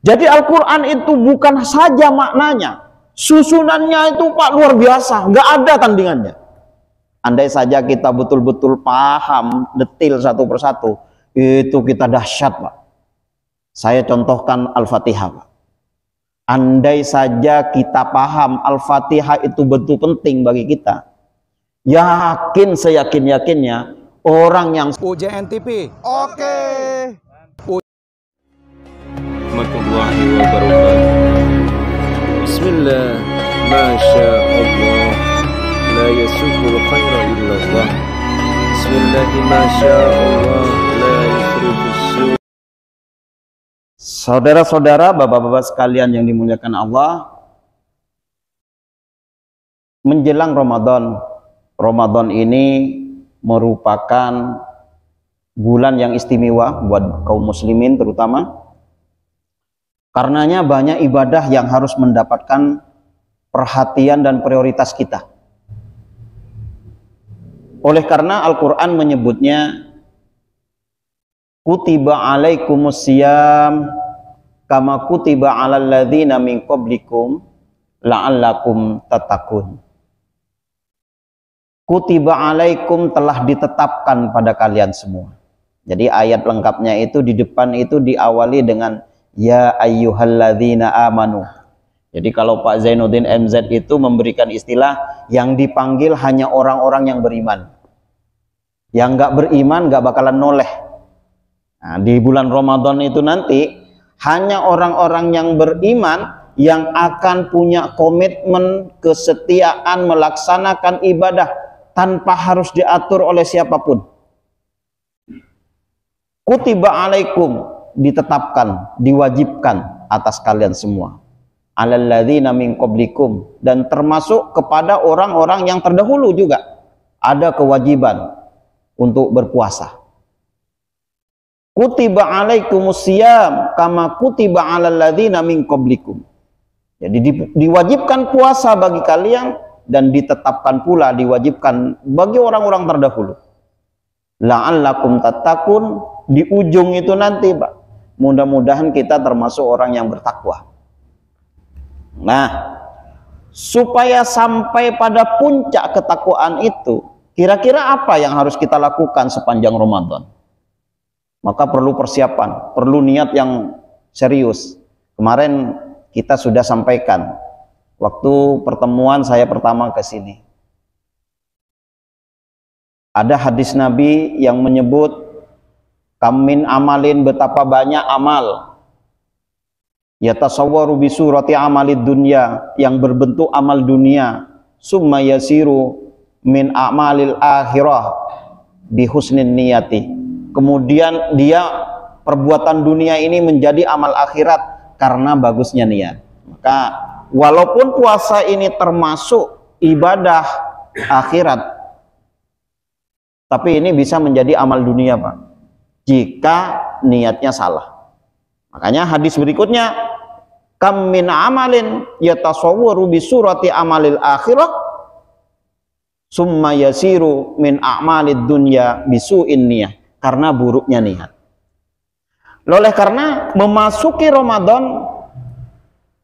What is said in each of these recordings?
Jadi Al-Quran itu bukan saja maknanya, susunannya itu Pak luar biasa, nggak ada tandingannya. Andai saja kita betul-betul paham detil satu persatu, itu kita dahsyat Pak. Saya contohkan Al-Fatihah Pak. Andai saja kita paham Al-Fatihah itu betul penting bagi kita, yakin seyakin-yakinnya orang yang UJN TV. Oke. Warahmatullahi wabarakatuh. Bismillah, masya Allah, la yasukul khaira illallah. Bismillah, masya Allah, la yusrifus su'. Saudara-saudara, bapak-bapak sekalian yang dimuliakan Allah, menjelang Ramadan ini merupakan bulan yang istimewa buat kaum muslimin terutama. Karenanya banyak ibadah yang harus mendapatkan perhatian dan prioritas kita. Oleh karena Al-Quran menyebutnya kutiba alaikumus siyam kama kutiba alal ladzina min qablikum la'allakum tattaqun. Kutiba alaikum telah ditetapkan pada kalian semua. Jadi ayat lengkapnya itu di depan itu diawali dengan ya ayyuhalladzina amanu. Jadi kalau Pak Zainuddin MZ itu memberikan istilah yang dipanggil hanya orang-orang yang beriman. Yang nggak beriman nggak bakalan noleh. Nah, di bulan Ramadan itu nanti hanya orang-orang yang beriman yang akan punya komitmen kesetiaan melaksanakan ibadah tanpa harus diatur oleh siapapun. Kutiba alaikum, ditetapkan, diwajibkan atas kalian semua. Alal ladzina min qablikum, dan termasuk kepada orang-orang yang terdahulu juga ada kewajiban untuk berpuasa. Kutiba alaikumus siyam kama kutiba alal ladzina min qablikum. Jadi diwajibkan puasa bagi kalian dan ditetapkan pula diwajibkan bagi orang-orang terdahulu. La'allakum tattaqun, di ujung itu nanti Pak, mudah-mudahan kita termasuk orang yang bertakwa. Nah, supaya sampai pada puncak ketakwaan itu, kira-kira apa yang harus kita lakukan sepanjang Ramadan? Maka perlu persiapan, perlu niat yang serius. Kemarin kita sudah sampaikan waktu pertemuan saya pertama ke sini. Ada hadis Nabi yang menyebut kamin amalin, betapa banyak amal yatasawwaru bi surati amalid dunya, yang berbentuk amal dunia, summa yasiru min amalil akhirah bi husnin niyati. Kemudian dia perbuatan dunia ini menjadi amal akhirat karena bagusnya niat. Maka walaupun puasa ini termasuk ibadah akhirat, tapi ini bisa menjadi amal dunia Pak, jika niatnya salah. Makanya hadis berikutnya, kam min amalin yatasawwaru bi surati amalil akhirah summa yasiru min a'malid dunya bisu'in niyah, karena buruknya niat. Oleh karena memasuki Ramadan,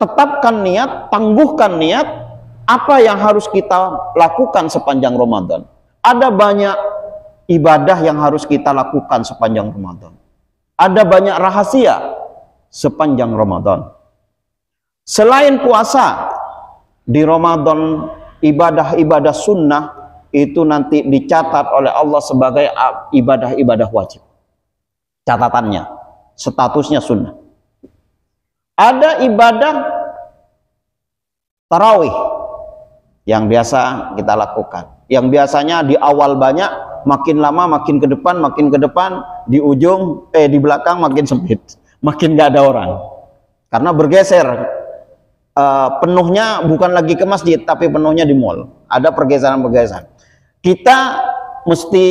tetapkan niat, tangguhkan niat, apa yang harus kita lakukan sepanjang Ramadan. Ada banyak ibadah yang harus kita lakukan sepanjang Ramadan. Ada banyak rahasia sepanjang Ramadan. Selain puasa, di Ramadan ibadah-ibadah sunnah itu nanti dicatat oleh Allah sebagai ibadah-ibadah wajib. Catatannya, statusnya sunnah. Ada ibadah tarawih yang biasa kita lakukan, yang biasanya di awal banyak, makin lama makin ke depan, di ujung di belakang makin sempit, makin gak ada orang, karena bergeser. Penuhnya bukan lagi ke masjid, tapi penuhnya di mall. Ada pergeseran-pergeseran. Kita mesti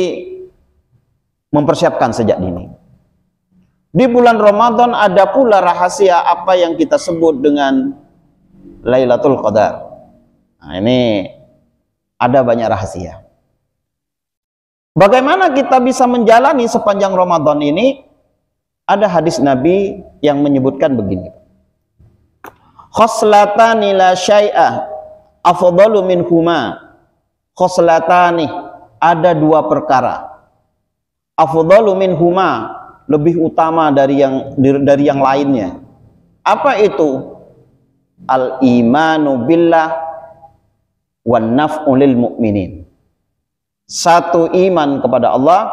mempersiapkan sejak dini. Di bulan Ramadan ada pula rahasia apa yang kita sebut dengan Lailatul Qadar. Nah, ini ada banyak rahasia. Bagaimana kita bisa menjalani sepanjang Ramadan ini? Ada hadis Nabi yang menyebutkan begini. Khoslatani la syai'ah afdalu minhuma. Khoslatani, ada dua perkara. Afdalu minhuma, lebih utama dari yang lainnya. Apa itu? Al-imanu billah wan naf'u lil mu'minin. Satu, iman kepada Allah,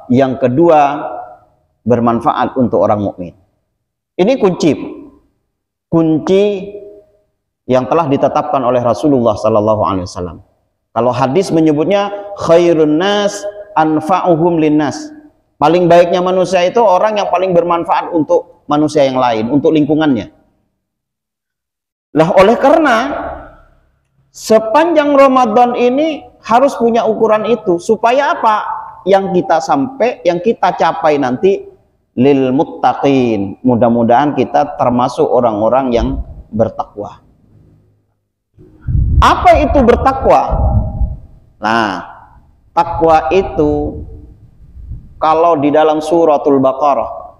yang kedua bermanfaat untuk orang mukmin. Ini kunci yang telah ditetapkan oleh Rasulullah sallallahu alaihi wasallam. Kalau hadis menyebutnya khairun nas anfa'uhum linnas. Paling baiknya manusia itu orang yang paling bermanfaat untuk manusia yang lain, untuk lingkungannya. Lah, oleh karena sepanjang Ramadan ini harus punya ukuran itu, supaya apa? Yang kita capai nanti lil muttaqin. Mudah-mudahan kita termasuk orang-orang yang bertakwa. Apa itu bertakwa? Nah, takwa itu kalau di dalam suratul Baqarah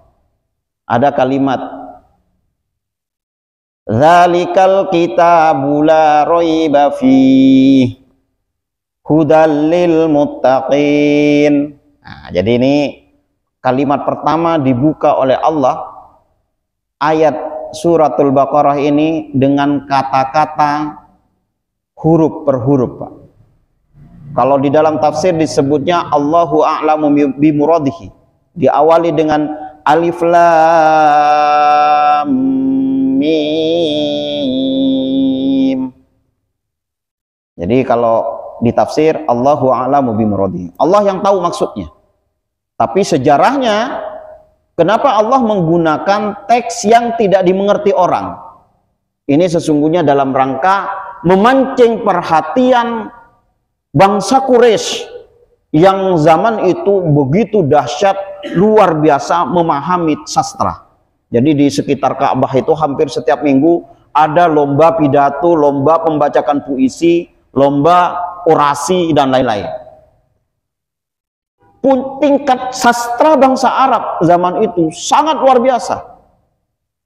ada kalimat Dzalikal kitabu la raiba fihi hudal lil muttaqin. Nah, jadi ini kalimat pertama dibuka oleh Allah ayat suratul Baqarah ini dengan kata-kata huruf per huruf, Pak. Kalau di dalam tafsir disebutnya Allahu a'lamu bimuradihi, diawali dengan alif lam mim. Jadi kalau di tafsir Allahu a'lamu bimuradihi, Allah yang tahu maksudnya. Tapi sejarahnya, kenapa Allah menggunakan teks yang tidak dimengerti orang? Ini sesungguhnya dalam rangka memancing perhatian bangsa Quraisy yang zaman itu begitu dahsyat, luar biasa memahami sastra. Jadi di sekitar Ka'bah itu hampir setiap minggu ada lomba pidato, lomba pembacakan puisi, lomba orasi, dan lain-lain. Tingkat sastra bangsa Arab zaman itu sangat luar biasa.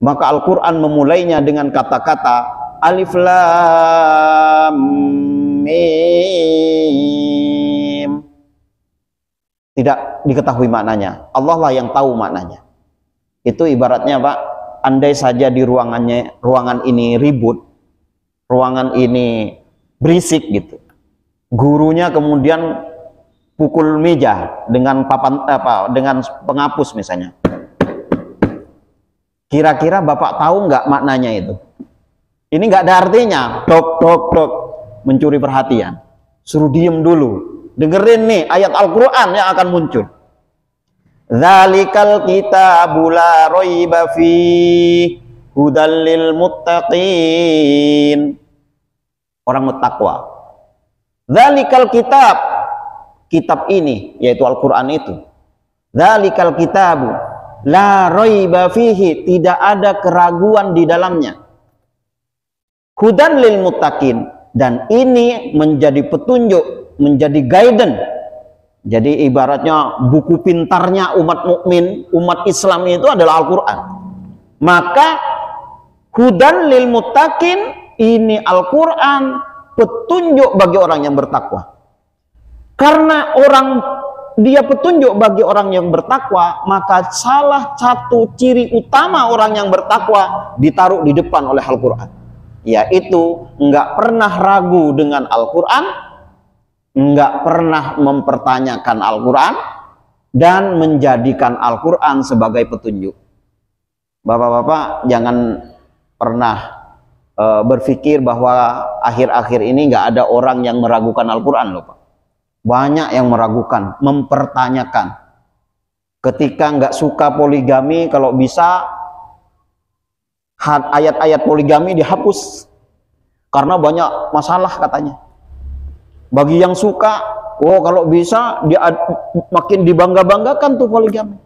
Maka Al-Quran memulainya dengan kata-kata alif lam mim. Tidak diketahui maknanya, Allah lah yang tahu maknanya. Itu ibaratnya, Pak, andai saja di ruangan ini ribut, ruangan ini berisik gitu, gurunya kemudian pukul meja dengan dengan penghapus misalnya, kira-kira Bapak tahu nggak maknanya itu? Ini nggak ada artinya, dok, mencuri perhatian. Suruh diem dulu, dengerin nih ayat Al-Quran yang akan muncul. Dzalikal kitabu la raiba fihi hudal lil muttaqin. Orang bertakwa. Dzalikal kitab ini yaitu Al-Quran itu. Dzalikal kitabu la raiba fihi, tidak ada keraguan di dalamnya. Hudan lil muttaqin, dan ini menjadi petunjuk, menjadi guidance. Jadi ibaratnya buku pintarnya umat mukmin, umat Islam itu adalah Al-Quran. Maka hudan lil muttaqin, ini Al-Quran petunjuk bagi orang yang bertakwa. Karena dia petunjuk bagi orang yang bertakwa, maka salah satu ciri utama orang yang bertakwa ditaruh di depan oleh Al-Quran, yaitu nggak pernah ragu dengan Al-Quran, nggak pernah mempertanyakan Al-Quran, dan menjadikan Al-Quran sebagai petunjuk. Bapak-bapak jangan pernah berpikir bahwa akhir-akhir ini nggak ada orang yang meragukan Al-Quran loh, Pak. Banyak yang meragukan, mempertanyakan. Ketika nggak suka poligami, kalau bisa ayat-ayat poligami dihapus karena banyak masalah katanya. Bagi yang suka, oh kalau bisa makin dibangga-banggakan tuh poligami.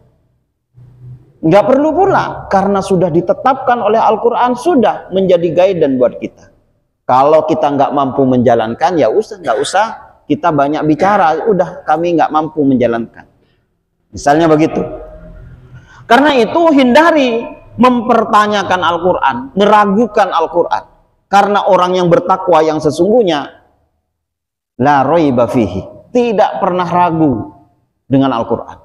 Nggak perlu pula, karena sudah ditetapkan oleh Al-Quran, sudah menjadi guidance buat kita. Kalau kita nggak mampu menjalankan, ya nggak usah kita banyak bicara, udah kami nggak mampu menjalankan. Misalnya begitu. Karena itu hindari mempertanyakan Al-Quran, meragukan Al-Quran. Karena orang yang bertakwa yang sesungguhnya, la raiba fihi, tidak pernah ragu dengan Al-Quran.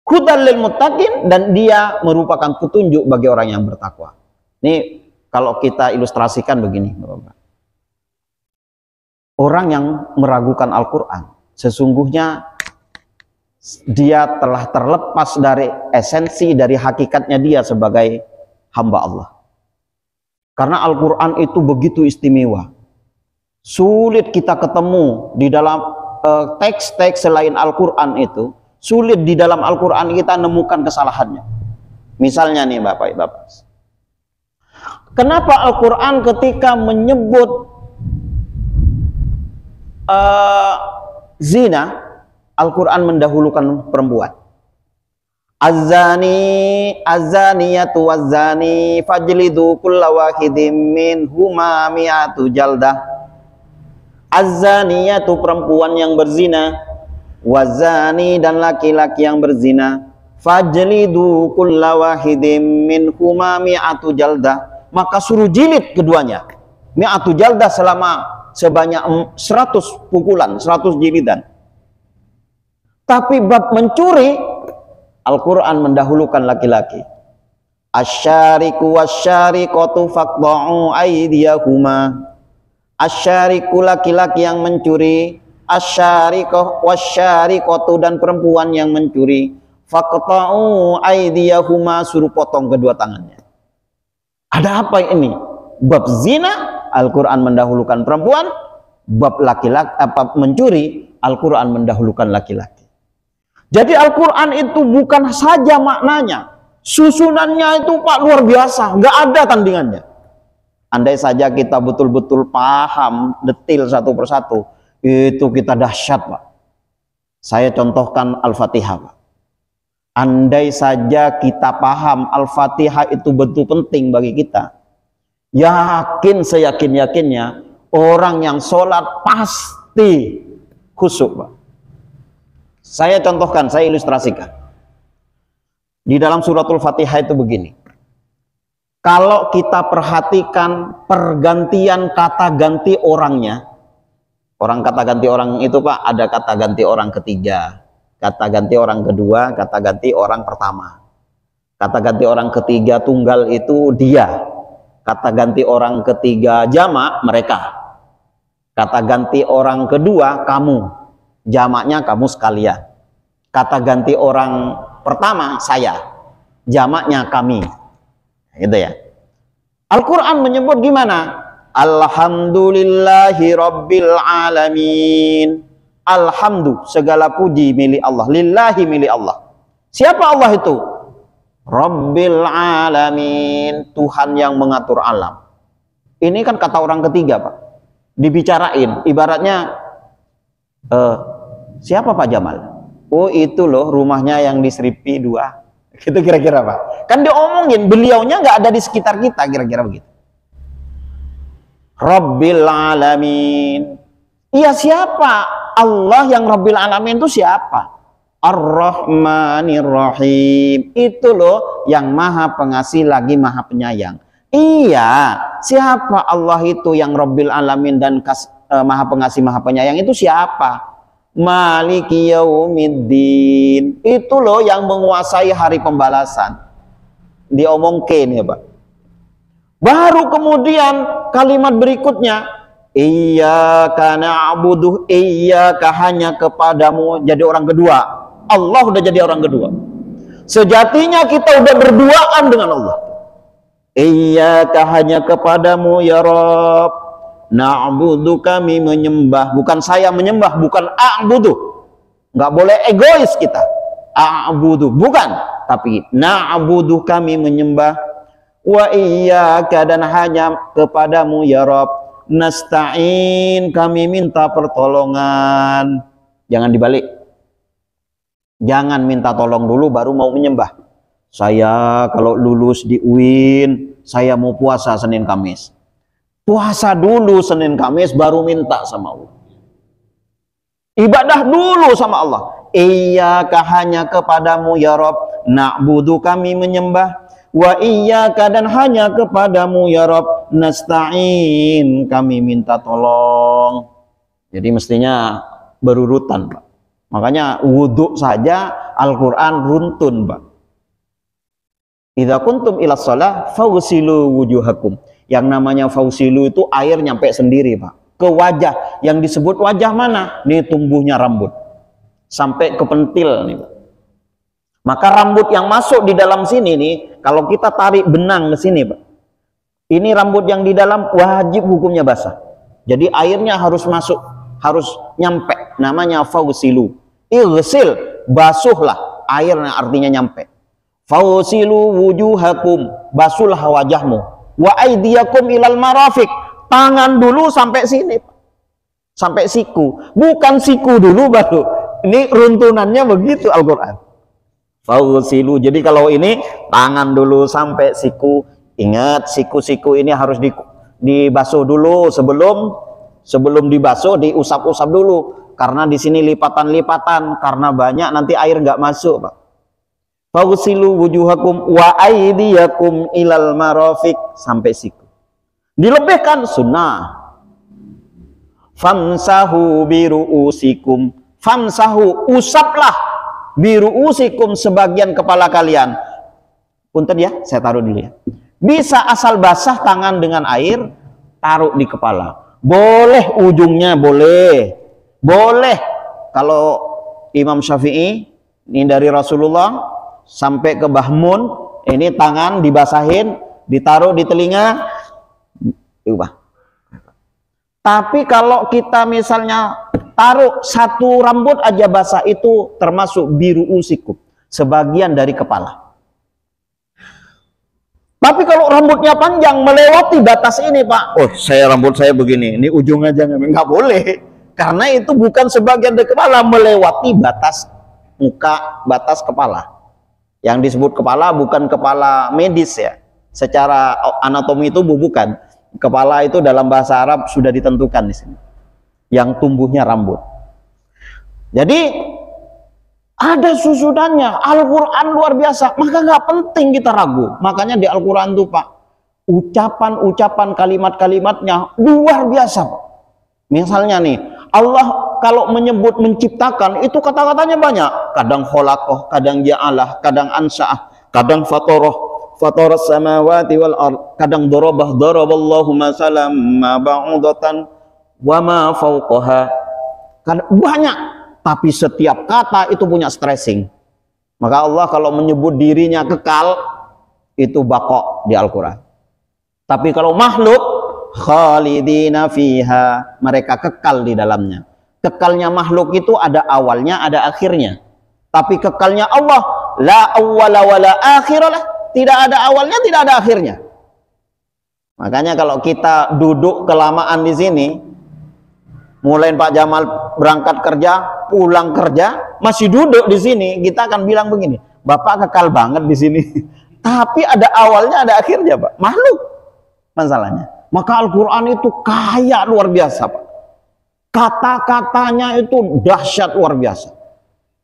Hudal lil muttaqin, dan dia merupakan petunjuk bagi orang yang bertakwa. Ini kalau kita ilustrasikan begini, Bapak. Orang yang meragukan Al-Quran, sesungguhnya dia telah terlepas dari esensi, dari hakikatnya dia sebagai hamba Allah. Karena Al-Quran itu begitu istimewa. Sulit kita ketemu di dalam teks-teks selain Al-Quran itu, sulit di dalam Al-Quran kita nemukan kesalahannya. Misalnya nih Bapak-Bapak, kenapa Al-Quran ketika menyebut zina, Al-Quran mendahulukan perempuan. Az-zaniyatu waz-zani fajlidu kulla wahidin minhuma mi'atu jaldah. Az-zaniyatu, perempuan yang berzina, waz-zani, dan laki-laki yang berzina, fajlidu kulla wahidin minhuma mi'atu jaldah, maka suruh jilid keduanya, mi'atu jaldah, sebanyak 100 pukulan, 100 jilidan. Tapi bab mencuri, Al-Quran mendahulukan laki-laki. Asyariku wasyariqatu faqta'u aydiyahuma. Asyariku, laki-laki yang mencuri, asyariqah wasyariqatu, dan perempuan yang mencuri, faqta'u aydiyahuma, suruh potong kedua tangannya. Ada apa ini? Bab zina, Al-Quran mendahulukan perempuan. Bab laki-laki mencuri, Al-Quran mendahulukan laki-laki. Jadi Al-Quran itu bukan saja maknanya, susunannya itu Pak luar biasa, nggak ada tandingannya. Andai saja kita betul-betul paham detil satu persatu, itu kita dahsyat Pak. Saya contohkan Al-Fatihah Pak. Andai saja kita paham Al-Fatihah itu betul penting bagi kita, yakin, seyakin-yakinnya orang yang sholat pasti khusyuk Pak. Saya contohkan, saya ilustrasikan. Di dalam suratul Fatihah itu begini. Kalau kita perhatikan pergantian kata ganti orangnya, orang kata ganti orang itu Pak, ada kata ganti orang ketiga, kata ganti orang kedua, kata ganti orang pertama. Kata ganti orang ketiga tunggal itu dia. Kata ganti orang ketiga jamak mereka. Kata ganti orang kedua kamu. Jamaknya kamu sekalian. Kata ganti orang pertama saya, jamaknya kami. Gitu ya. Al-Quran menyebut gimana? Alhamdulillahi rabbil alamin. Alhamdulillah, segala puji milik Allah, lillahi milik Allah. Siapa Allah itu? Rabbil alamin, Tuhan yang mengatur alam. Ini kan kata orang ketiga Pak. Dibicarain, ibaratnya siapa Pak Jamal? Oh itu loh rumahnya yang di Seripi 2. Gitu kira-kira Pak. Kan diomongin, beliaunya nggak ada di sekitar kita, kira-kira begitu. Rabbil alamin. Iya siapa? Allah yang Rabbil alamin itu siapa? Ar-Rahmanir Rahim. Itu loh yang maha pengasih lagi maha penyayang. Iya, siapa Allah itu yang Rabbil alamin dan maha pengasih maha penyayang itu siapa? Maliki yaumiddin. Itu loh yang menguasai hari pembalasan. Diomongin ya Pak. Baru kemudian kalimat berikutnya, iyyaka na'budu, iyyaka, hanya kepadamu, jadi orang kedua. Allah udah jadi orang kedua. Sejatinya kita udah berduaan dengan Allah. Iyyaka, hanya kepadamu ya Rabb. Na'budu, kami menyembah, bukan saya menyembah, bukan a'budu. Nggak boleh egois kita. A'budu, bukan, tapi na'budu, kami menyembah. Wa iyyaka, dan hanya kepadamu ya Rabb. Nasta'in, kami minta pertolongan. Jangan dibalik. Jangan minta tolong dulu baru mau menyembah. Saya kalau lulus di UIN, saya mau puasa Senin Kamis. Puasa dulu Senin Kamis baru minta sama Allah. Ibadah dulu sama Allah. Iyyaka hanya kepadamu ya Rabb, na'budu kami menyembah, wa iyyaka dan hanya kepadamu ya Rabb, nasta'in kami minta tolong. Jadi mestinya berurutan, Pak. Makanya wudhu saja Al-Quran runtun, Pak. Idza kuntum ila shalah fawsilu wujuhakum. Yang namanya fawsilu itu air nyampe sendiri, Pak, ke wajah. Yang disebut wajah mana? Ini tumbuhnya rambut sampai ke pentil nih, Pak. Maka rambut yang masuk di dalam sini nih, kalau kita tarik benang ke sini, Pak, ini rambut yang di dalam wajib hukumnya basah. Jadi airnya harus masuk, harus nyampe. Namanya fausilu. Ighsil, basuhlah, airnya artinya nyampe. Fausilu wujuhakum, basuhlah wajahmu. Wa aidiyakum ilal marafiq, tangan dulu sampai sini, Pak. Sampai siku. Bukan siku dulu baru. Ini runtunannya begitu Al-Quran. Fausilu. Jadi kalau ini tangan dulu sampai siku. Ingat, siku-siku ini harus dibasuh dulu sebelum dibasuh, diusap-usap dulu. Karena di sini lipatan-lipatan, karena banyak nanti air nggak masuk, Pak. Fausilu wujuhakum wa aydiyakum ilal marafiq, sampai siku. Dilebihkan sunnah. Famsahu biru'usikum, famsahu, usaplah biru'usikum, sebagian kepala kalian. Punten ya, saya taruh dulu ya. Bisa asal basah tangan dengan air, taruh di kepala. Boleh ujungnya, boleh. Boleh. Kalau Imam Syafi'i, ini dari Rasulullah sampai ke Bahmun, ini tangan dibasahin, ditaruh di telinga. Tapi kalau kita misalnya taruh satu rambut aja basah, itu termasuk biru usikum, sebagian dari kepala. Tapi kalau rambutnya panjang melewati batas ini, Pak, oh rambut saya begini, ini ujung aja, nggak boleh, karena itu bukan sebagian dari kepala, melewati batas muka, batas kepala. Yang disebut kepala bukan kepala medis ya, secara anatomi tubuh bukan. Kepala itu dalam bahasa Arab sudah ditentukan di sini, yang tumbuhnya rambut. Jadi ada susudannya. Al-Quran luar biasa, maka nggak penting kita ragu. Makanya di Al-Quran tuh, Pak, ucapan-ucapan kalimat-kalimatnya luar biasa, Pak. Misalnya nih, Allah kalau menyebut menciptakan itu kata-katanya banyak. Kadang kholaqoh, kadang ja'alah, kadang ansa'ah, kadang fatoroh, fatoras samawati wal ard, kadang dorobah, doroballahu masalam ma ba'udatan wa ma fauqaha. Banyak, tapi setiap kata itu punya stressing. Maka Allah kalau menyebut dirinya kekal, itu baqo di Al-Quran. Tapi kalau makhluk, khalidina fiha, mereka kekal di dalamnya. Kekalnya makhluk itu ada awalnya, ada akhirnya. Tapi kekalnya Allah, la awwala wa la akhiralah, tidak ada awalnya, tidak ada akhirnya. Makanya kalau kita duduk kelamaan di sini, mulai Pak Jamal berangkat kerja, pulang kerja, masih duduk di sini, kita akan bilang begini, Bapak kekal banget di sini. Tapi ada awalnya, ada akhirnya, Pak. Makhluk masalahnya. Maka Al-Quran itu kaya luar biasa, Pak. Kata-katanya itu dahsyat luar biasa.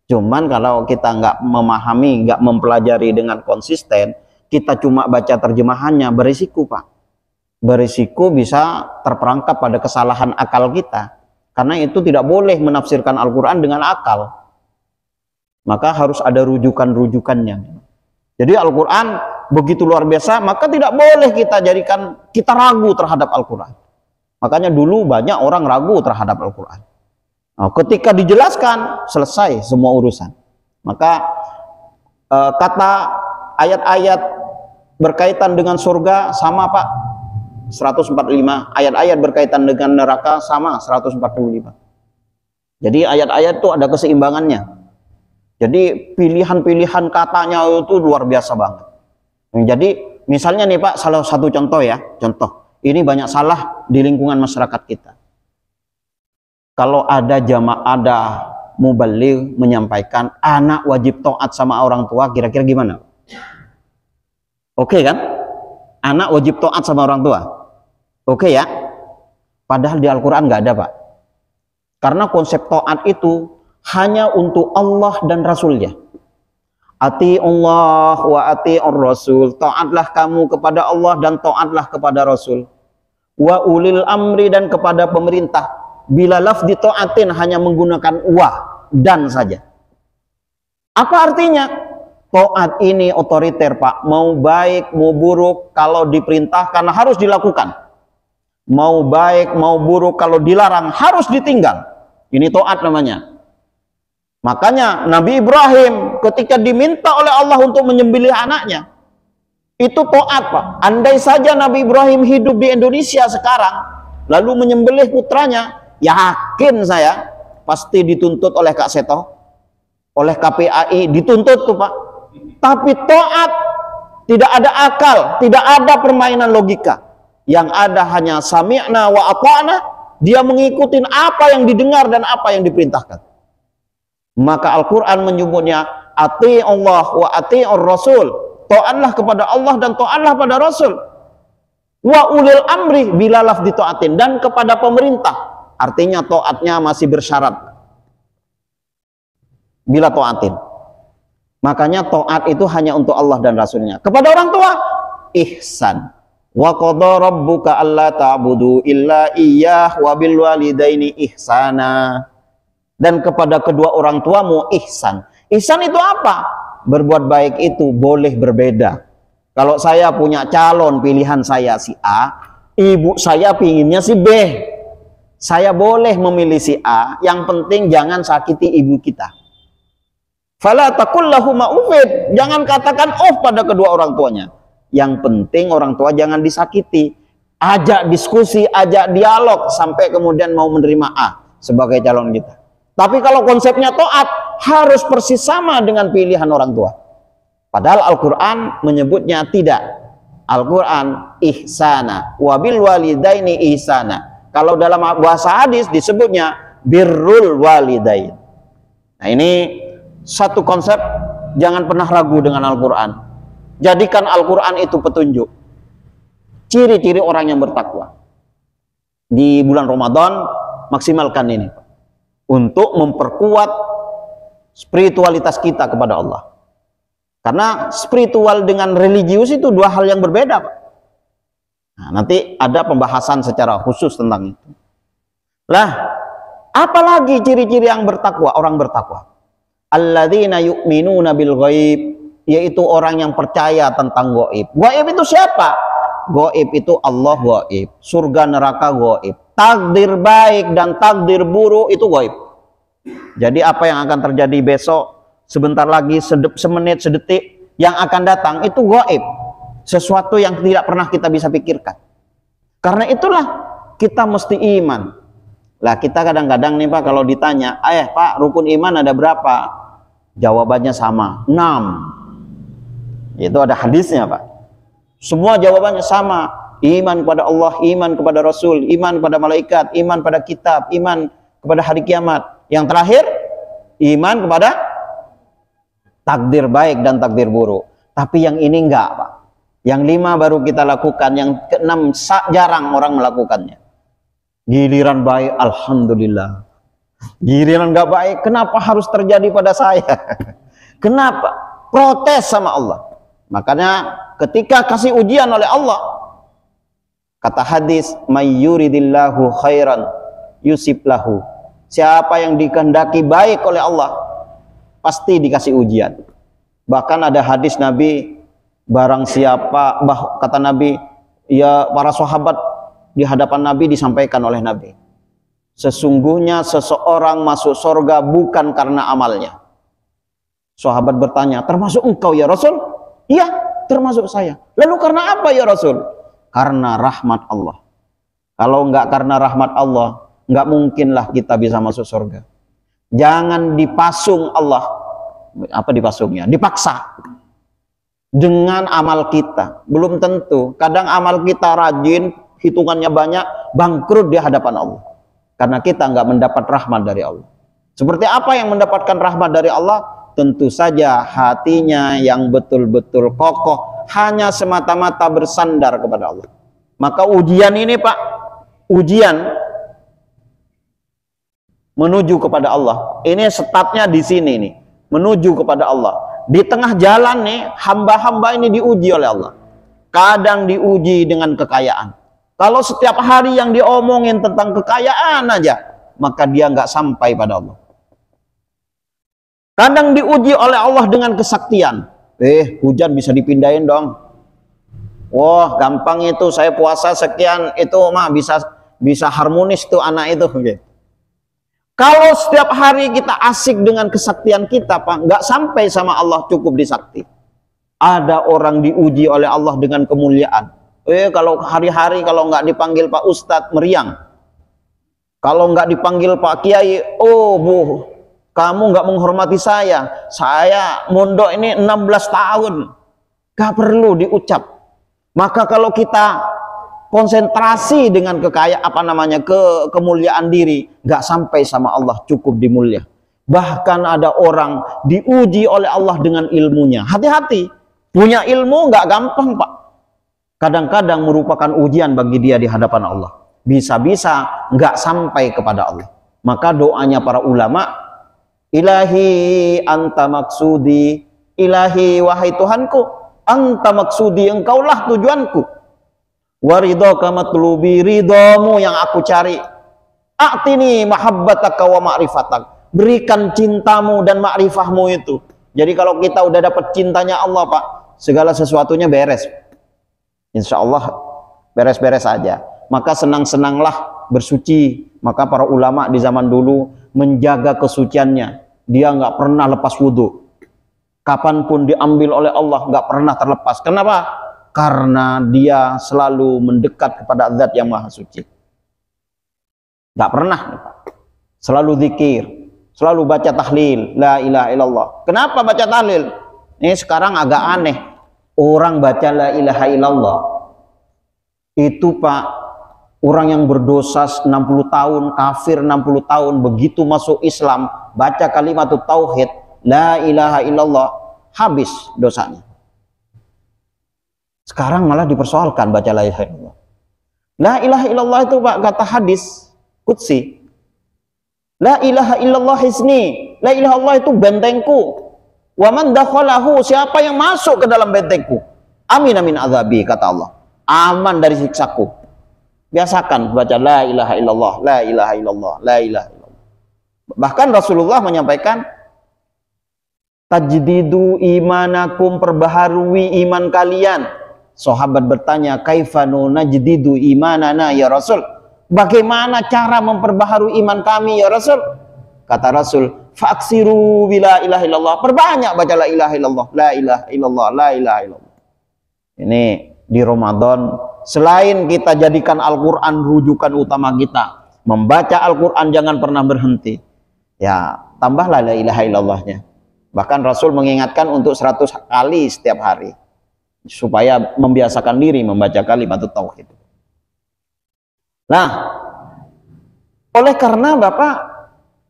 Cuman kalau kita nggak memahami, nggak mempelajari dengan konsisten, kita cuma baca terjemahannya, berisiko, Pak. Berisiko bisa terperangkap pada kesalahan akal kita. Karena itu tidak boleh menafsirkan Al-Quran dengan akal. Maka harus ada rujukan-rujukannya. Jadi Al-Quran begitu luar biasa, maka tidak boleh kita ragu terhadap Al-Quran. Makanya dulu banyak orang ragu terhadap Al-Quran. Nah, ketika dijelaskan, selesai semua urusan. Maka kata ayat-ayat berkaitan dengan surga sama, Pak, 145. Ayat-ayat berkaitan dengan neraka sama 145. Jadi ayat-ayat itu ada keseimbangannya. Jadi pilihan-pilihan katanya itu luar biasa banget. Jadi misalnya nih, Pak, salah satu contoh ya, ini banyak salah di lingkungan masyarakat kita. Kalau ada ada mubaligh menyampaikan anak wajib taat sama orang tua, kira-kira gimana? Oke kan? Anak wajib taat sama orang tua. Oke ya? Padahal di Al-Quran nggak ada, Pak. Karena konsep taat itu hanya untuk Allah dan Rasulnya. Ati Allah wa ati'ur Rasul, taatlah kamu kepada Allah dan taatlah kepada Rasul. Wa ulil amri, dan kepada pemerintah. Bila lafzi taatin hanya menggunakan wa dan saja. Apa artinya? Taat ini otoriter, Pak. Mau baik mau buruk, kalau diperintahkan harus dilakukan. Mau baik mau buruk, kalau dilarang harus ditinggal. Ini taat namanya. Makanya Nabi Ibrahim ketika diminta oleh Allah untuk menyembelih anaknya, itu taat, Pak. Andai saja Nabi Ibrahim hidup di Indonesia sekarang lalu menyembelih putranya, yakin saya pasti dituntut oleh Kak Seto, oleh KPAI, dituntut tuh, Pak. Tapi taat, tidak ada akal, tidak ada permainan logika. Yang ada hanya sami'na wa ata'na, dia mengikuti apa yang didengar dan apa yang diperintahkan. Maka Al-Quran menyebutnya ati Allah wa ati'ur Rasul, taatlah kepada Allah dan taatlah pada Rasul. Wa ulil amri, bila lafzi taatin, dan kepada pemerintah. Artinya taatnya masih bersyarat bila taatin. Makanya taat itu hanya untuk Allah dan Rasulnya. Kepada orang tua ihsan. Wa qadha rabbuka alla ta'budu illa iyyah wa bil walidaini ihsana. Dan kepada kedua orang tuamu ihsan. Ihsan itu apa? Berbuat baik itu boleh berbeda. Kalau saya punya calon pilihan saya si A, ibu saya pinginnya si B, saya boleh memilih si A, yang penting jangan sakiti ibu kita. Fala taqul lahuma uffin, jangan katakan pada kedua orang tuanya. Yang penting orang tua jangan disakiti. Ajak diskusi, ajak dialog sampai kemudian mau menerima A sebagai calon kita. Tapi kalau konsepnya taat harus persis sama dengan pilihan orang tua. Padahal Al-Quran menyebutnya tidak. Al-Quran ihsana wabil walidaini ihsana. Kalau dalam bahasa hadis disebutnya birrul walidain. Nah, ini satu konsep, jangan pernah ragu dengan Al-Quran. Jadikan Al-Quran itu petunjuk. Ciri-ciri orang yang bertakwa. Di bulan Ramadan maksimalkan ini, Pak, untuk memperkuat spiritualitas kita kepada Allah. Karena spiritual dengan religius itu dua hal yang berbeda, Pak. Nah, nanti ada pembahasan secara khusus tentang itu. Lah, apalagi ciri-ciri yang bertakwa, orang bertakwa? Alladzina yu'minuna bil ghaib, yaitu orang yang percaya tentang gaib. Gaib itu siapa? Gaib itu Allah gaib, surga neraka gaib. Takdir baik dan takdir buruk itu gaib. Jadi apa yang akan terjadi besok, sebentar lagi, semenit, sedetik yang akan datang itu gaib. Sesuatu yang tidak pernah kita bisa pikirkan. Karena itulah kita mesti iman. Lah kita kadang-kadang nih Pak, kalau ditanya, Pak, rukun iman ada berapa? Jawabannya sama, 6. Itu ada hadisnya, Pak. Semua jawabannya sama. Iman kepada Allah, iman kepada Rasul, iman kepada malaikat, iman pada kitab, iman kepada hari kiamat. Yang terakhir, iman kepada takdir baik dan takdir buruk. Tapi yang ini enggak, Pak. Yang 5 baru kita lakukan, yang ke-6 jarang orang melakukannya. Giliran baik, alhamdulillah. Giliran enggak baik, kenapa harus terjadi pada saya? Kenapa? Protes sama Allah. Makanya ketika kasih ujian oleh Allah, kata hadis, may yuridillahu khairan yusib lahu. Siapa yang dikehendaki baik oleh Allah pasti dikasih ujian. Bahkan ada hadis Nabi, barang siapa, kata Nabi, ya para sahabat di hadapan Nabi disampaikan oleh Nabi, sesungguhnya seseorang masuk surga bukan karena amalnya. Sahabat bertanya, termasuk engkau ya Rasul? Iya, termasuk saya. Lalu karena apa ya Rasul? Karena rahmat Allah. Kalau enggak karena rahmat Allah, enggak mungkinlah kita bisa masuk surga. Jangan dipasung Allah. Apa dipasungnya? Dipaksa dengan amal kita. Belum tentu. Kadang amal kita rajin, hitungannya banyak, bangkrut di hadapan Allah. Karena kita enggak mendapat rahmat dari Allah. Seperti apa yang mendapatkan rahmat dari Allah? Tentu saja hatinya yang betul-betul kokoh, hanya semata-mata bersandar kepada Allah. Maka ujian ini Pak, ujian menuju kepada Allah. Ini stepnya di sini nih, menuju kepada Allah. Di tengah jalan nih, hamba-hamba ini diuji oleh Allah. Kadang diuji dengan kekayaan. Kalau setiap hari yang diomongin tentang kekayaan aja, maka dia nggak sampai pada Allah. Kadang diuji oleh Allah dengan kesaktian. Hujan bisa dipindahin dong. Wah, gampang itu, saya puasa sekian itu mah bisa harmonis tuh anak itu. Kalau setiap hari kita asik dengan kesaktian kita, Pak, nggak sampai sama Allah cukup disakti. Ada orang diuji oleh Allah dengan kemuliaan. Kalau hari-hari kalau nggak dipanggil Pak Ustadz meriang. Kalau nggak dipanggil Pak Kiai, oh Bu, kamu nggak menghormati saya. Saya mondok ini 16 tahun. Gak perlu diucap. Maka kalau kita konsentrasi dengan kemuliaan diri, nggak sampai sama Allah cukup dimulia. Bahkan ada orang diuji oleh Allah dengan ilmunya. Hati-hati, punya ilmu nggak gampang, Pak. Kadang-kadang merupakan ujian bagi dia di hadapan Allah. Bisa-bisa nggak sampai kepada Allah. Maka doanya para ulama, Ilahi anta maksudi, Ilahi wahai Tuhanku, anta maksudi, engkaulah tujuanku. Waridhaka matlubi, ridhamu yang aku cari. A'tini mahabbataka wa ma'rifatak, berikan cintamu dan ma'rifahmu itu. Jadi kalau kita udah dapat cintanya Allah, Pak, segala sesuatunya beres. Insya Allah beres-beres aja. Maka senang-senanglah bersuci. Maka para ulama di zaman dulu menjaga kesuciannya. Dia nggak pernah lepas wudhu. Kapanpun diambil oleh Allah nggak pernah terlepas. Kenapa? Karena dia selalu mendekat kepada Zat yang Maha Suci. Nggak pernah. Selalu zikir. Selalu baca tahlil. La ilaha illallah. Kenapa baca tahlil? Ini sekarang agak aneh. Orang baca la ilaha illallah. Itu, Pak, orang yang berdosa 60 tahun, kafir 60 tahun, begitu masuk Islam, baca kalimat tauhid, la ilaha illallah, habis dosanya. Sekarang malah dipersoalkan baca la ilaha illallah. La ilaha illallah itu, Pak, kata hadis qudsi. La ilaha illallah hisni. La ilaha illallah itu bentengku. Wa man dakhalahu, siapa yang masuk ke dalam bentengku, amin amin azabi, kata Allah. Aman dari siksaku. Biasakan baca la ilaha illallah, la ilaha illallah, la ilaha illallah. Bahkan Rasulullah menyampaikan, tajdidu imanakum, perbaharui iman kalian. Sahabat bertanya, kaifanu najdidu imanana ya Rasul? Bagaimana cara memperbaharui iman kami ya Rasul? Kata Rasul, fa'aksiru bila ilaha illallah, perbanyak baca la ilaha illallah, la ilaha illallah, la ilaha illallah. Ini di Ramadan, selain kita jadikan Al-Quran rujukan utama kita, membaca Al-Quran jangan pernah berhenti. Ya, tambahlah la ilaha illallahnya. Bahkan Rasul mengingatkan untuk 100 kali setiap hari, supaya membiasakan diri membaca kalimat tauhid. Nah, oleh karena Bapak,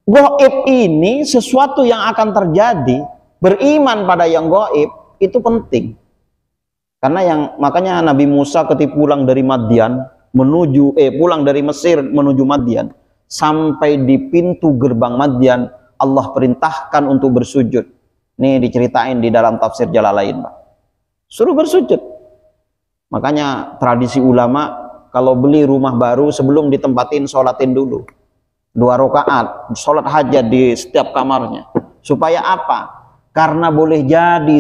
gaib ini sesuatu yang akan terjadi. Beriman pada yang gaib itu penting. Karena makanya Nabi Musa ketika pulang dari Madian pulang dari Mesir menuju Madian, sampai di pintu gerbang Madian Allah perintahkan untuk bersujud. Nih diceritain di dalam tafsir Jalalain, Pak. Suruh bersujud. Makanya tradisi ulama kalau beli rumah baru sebelum ditempatin sholatin dulu 2 rakaat, sholat hajat di setiap kamarnya. Supaya apa? Karena boleh jadi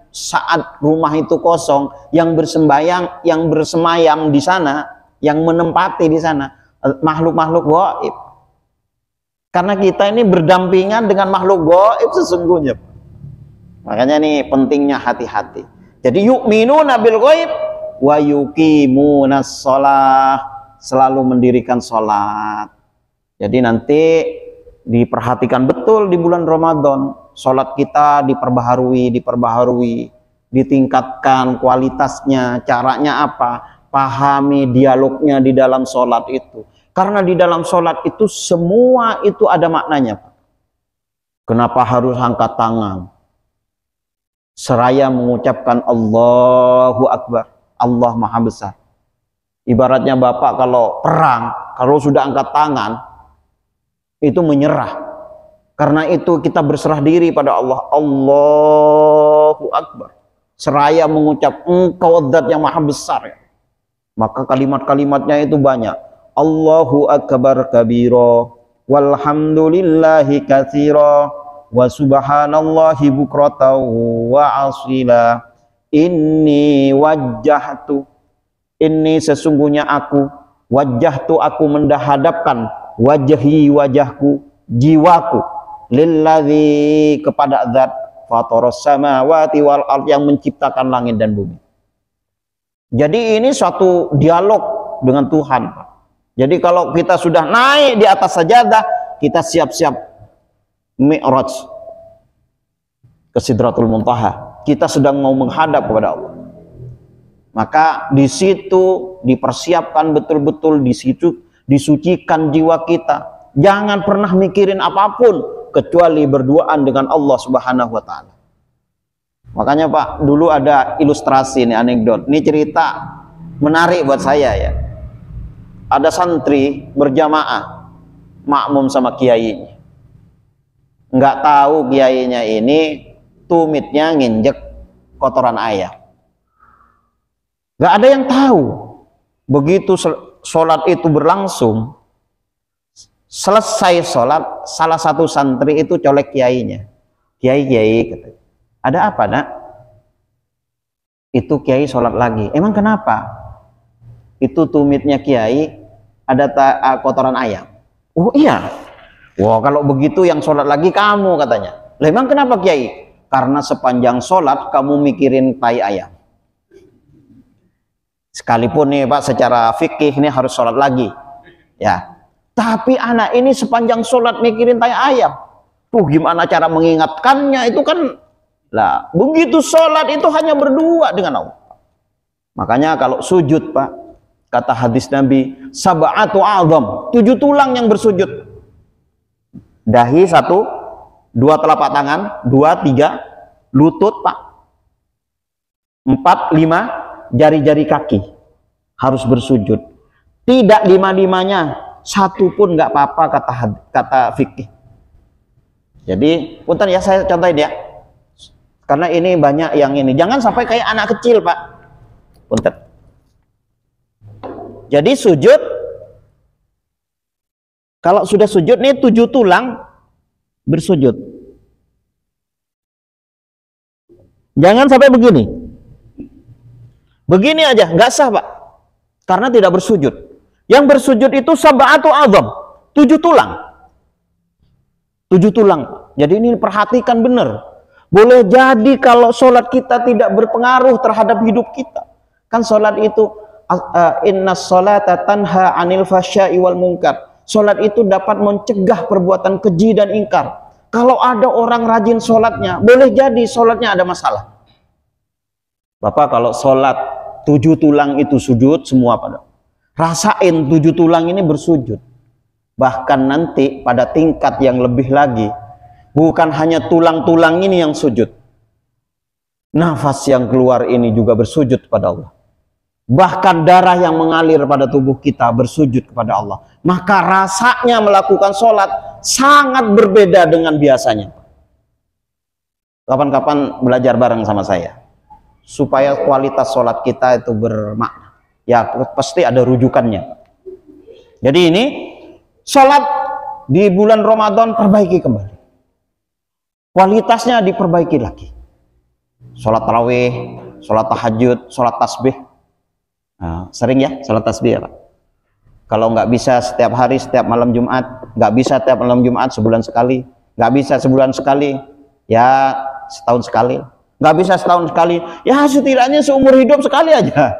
saat rumah itu kosong, yang bersembayang, yang bersemayam di sana, yang menempati di sana makhluk-makhluk gaib. Karena kita ini berdampingan dengan makhluk gaib sesungguhnya. Makanya nih pentingnya hati-hati. Jadi yu'minuna bil ghaib wa yuqimunas shalah, selalu mendirikan salat. Jadi nanti diperhatikan betul di bulan Ramadan, sholat kita diperbaharui, ditingkatkan kualitasnya, caranya apa, pahami dialognya di dalam sholat itu. Karena di dalam sholat itu semua itu ada maknanya, Pak. Kenapa harus angkat tangan? Seraya mengucapkan Allahu Akbar, Allah Maha Besar. Ibaratnya Bapak kalau perang, kalau sudah angkat tangan, itu menyerah. Karena itu kita berserah diri pada Allah. Allahu Akbar. Seraya mengucap Engkau Zat yang maha besar ya. Maka kalimat-kalimatnya itu banyak. Allahu Akbar kabira, walhamdulillahi katsira, wa subhanallahi bukratan wa asila. Inni wajjahtu, ini sesungguhnya aku, wajjahtu aku menghadapkan, wajhi wajahku, jiwaku, lilladzi kepada Zat fataras samawati wal ard yang menciptakan langit dan bumi. Jadi ini suatu dialog dengan Tuhan. Jadi kalau kita sudah naik di atas sajadah, kita siap-siap mi'raj ke Sidratul Muntaha. Kita sedang mau menghadap kepada Allah. Maka di situ dipersiapkan betul-betul, di situ disucikan jiwa kita. Jangan pernah mikirin apapun kecuali berduaan dengan Allah Subhanahu wa taala. Makanya Pak, dulu ada ilustrasi nih, anekdot. Ini cerita menarik buat saya ya. Ada santri berjamaah makmum sama kiainya. Nggak tahu kiainya ini tumitnya nginjek kotoran ayam. Nggak ada yang tahu. Begitu sholat itu berlangsung, selesai sholat, salah satu santri itu colek kiainya. Kiai, kata, ada apa nak? Itu kiai sholat lagi. Emang kenapa? Itu tumitnya kiai ada kotoran ayam. Oh iya. Wah, kalau begitu yang sholat lagi kamu, katanya. Lah emang kenapa kiai? Karena sepanjang sholat kamu mikirin tai ayam. Sekalipun nih Pak, secara fikih ini harus sholat lagi. Ya. Tapi anak ini sepanjang sholat mikirin tai ayam. Tuh gimana cara mengingatkannya, itu kan lah, begitu sholat itu hanya berdua dengan Allah. Makanya kalau sujud Pak, kata hadis Nabi, sab'atu a'zam, 7 tulang yang bersujud. Dahi 1, 2 telapak tangan, 2, 3 lutut Pak, 4, 5 jari-jari kaki harus bersujud. Tidak 5-5-nya, 1 pun nggak apa-apa kata fikih. Jadi punten ya, saya contohin ya, karena ini banyak yang ini. Jangan sampai kayak anak kecil Pak. Punten. Jadi sujud, kalau sudah sujud nih 7 tulang bersujud. Jangan sampai begini. Begini aja nggak sah Pak. Karena tidak bersujud. Yang bersujud itu sab'atu a'zam, 7 tulang. 7 tulang. Jadi ini perhatikan benar. Boleh jadi kalau sholat kita tidak berpengaruh terhadap hidup kita. Kan sholat itu innas sholata tanha anil fasya'i wal munkar. Sholat itu dapat mencegah perbuatan keji dan ingkar. Kalau ada orang rajin sholatnya, boleh jadi sholatnya ada masalah. Bapak kalau sholat 7 tulang itu sujud semua pada. Rasain 7 tulang ini bersujud. Bahkan nanti pada tingkat yang lebih lagi, bukan hanya tulang-tulang ini yang sujud. Nafas yang keluar ini juga bersujud kepada Allah. Bahkan darah yang mengalir pada tubuh kita bersujud kepada Allah. Maka rasanya melakukan sholat sangat berbeda dengan biasanya. Kapan-kapan belajar bareng sama saya. Supaya kualitas sholat kita itu bermakna. Ya pasti ada rujukannya. Jadi ini sholat di bulan Ramadan perbaiki kembali. Kualitasnya diperbaiki lagi. Sholat tarawih, sholat tahajud, sholat tasbih. Nah, sering ya sholat tasbih ya Pak. Kalau nggak bisa setiap hari, setiap malam Jumat, nggak bisa setiap malam Jumat sebulan sekali, nggak bisa sebulan sekali, ya setahun sekali, nggak bisa setahun sekali, ya setidaknya seumur hidup sekali aja.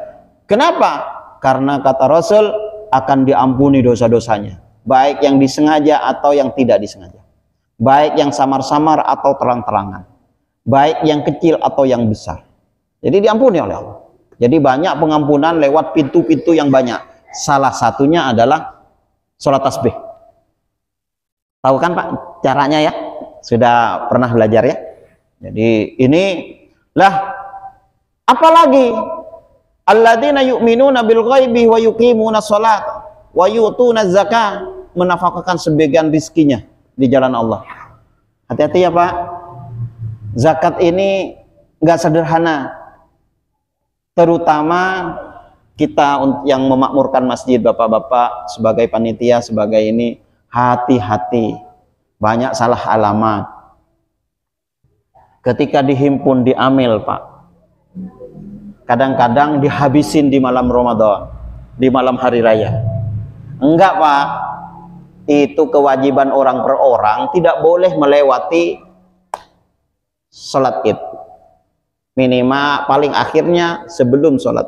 Kenapa? Karena kata Rasul akan diampuni dosa-dosanya, baik yang disengaja atau yang tidak disengaja, baik yang samar-samar atau terang-terangan, baik yang kecil atau yang besar. Jadi diampuni oleh Allah. Jadi banyak pengampunan lewat pintu-pintu yang banyak. Salah satunya adalah sholat tasbih. Tahu kan Pak caranya ya? Sudah pernah belajar ya? Jadi ini lah, apalagi alladzina yu'minuna bil ghaibi wa yuqimuna shalat wa yu'tuna zakah menafkahkan sebagian rizkinya di jalan Allah. Hati-hati ya Pak, zakat ini nggak sederhana, terutama kita yang memakmurkan masjid, bapak-bapak sebagai panitia, sebagai ini, hati-hati, banyak salah alamat. Ketika dihimpun, diambil Pak, kadang-kadang dihabisin di malam Ramadan, di malam hari raya. Enggak Pak, itu kewajiban orang per orang, tidak boleh melewati sholat id, minimal paling akhirnya sebelum sholat.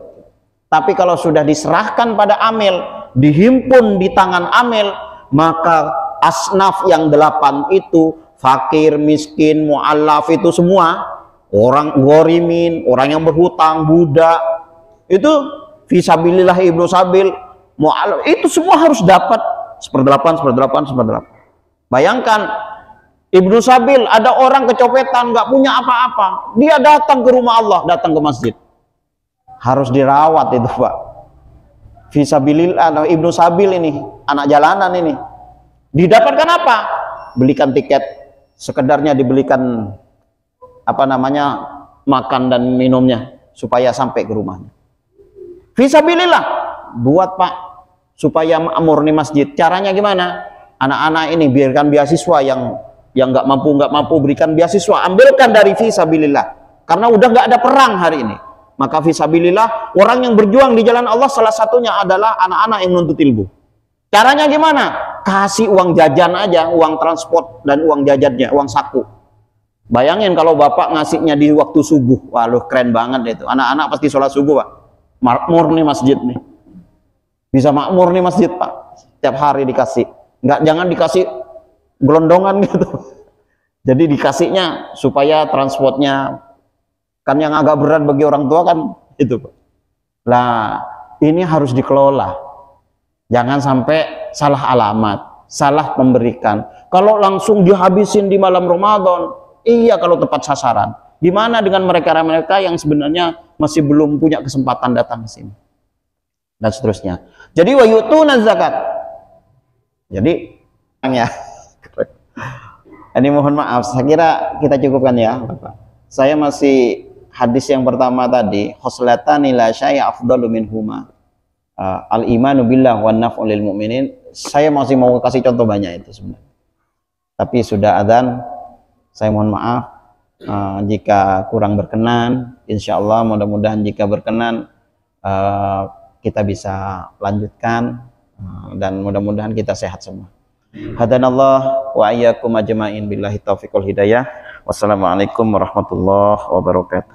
Tapi kalau sudah diserahkan pada amil, dihimpun di tangan amil, maka asnaf yang 8 itu, fakir, miskin, mu'allaf, itu semua orang ghorimin, orang yang berhutang, budak, itu fisabilillah, ibnu sabil, mu'allaf, itu semua harus dapat 1/8. Bayangkan ibnu sabil, ada orang kecopetan, nggak punya apa-apa, dia datang ke rumah Allah, datang ke masjid, harus dirawat itu Pak. Fisabilillah, ibnu sabil ini, anak jalanan ini, didapatkan apa? Belikan tiket, sekedarnya dibelikan apa namanya, makan dan minumnya supaya sampai ke rumahnya. Fisabilillah, buat Pak, supaya makmur nih masjid. Caranya gimana? Anak-anak ini biarkan beasiswa, yang nggak mampu berikan beasiswa, ambilkan dari fisabilillah, karena udah nggak ada perang hari ini. Maka fisabilillah, orang yang berjuang di jalan Allah salah satunya adalah anak-anak yang menuntut ilmu. Caranya gimana? Kasih uang jajan aja, uang transport dan uang jajannya, uang saku. Bayangin kalau bapak ngasihnya di waktu subuh, waduh keren banget itu. Anak-anak pasti sholat subuh Pak, makmur nih masjid nih, bisa makmur nih masjid Pak, tiap hari dikasih. Jangan dikasih gelondongan gitu. Jadi dikasihnya supaya transportnya, kan yang agak berat bagi orang tua kan itu Pak. Lah ini harus dikelola, jangan sampai salah alamat, salah memberikan. Kalau langsung dihabisin di malam Ramadan, iya kalau tepat sasaran. Gimana dengan mereka-mereka yang sebenarnya masih belum punya kesempatan datang ke sini dan seterusnya. Jadi wa yutuna zakat. Jadi ya. Ini mohon maaf, saya kira kita cukupkan ya Bapak. Saya masih hadis yang pertama tadi, khoslatani la syai'a afdalu minhuma, al-imanu billah wan naf'u lil mu'minin. Saya masih mau kasih contoh banyak itu sebenarnya, tapi sudah adzan. Saya mohon maaf jika kurang berkenan. Insya Allah mudah-mudahan jika berkenan kita bisa lanjutkan, dan mudah-mudahan kita sehat semua. Hadanallah wa iyyakum ajma'in billahi taufiq wal hidayah. Wassalamualaikum warahmatullahi wabarakatuh.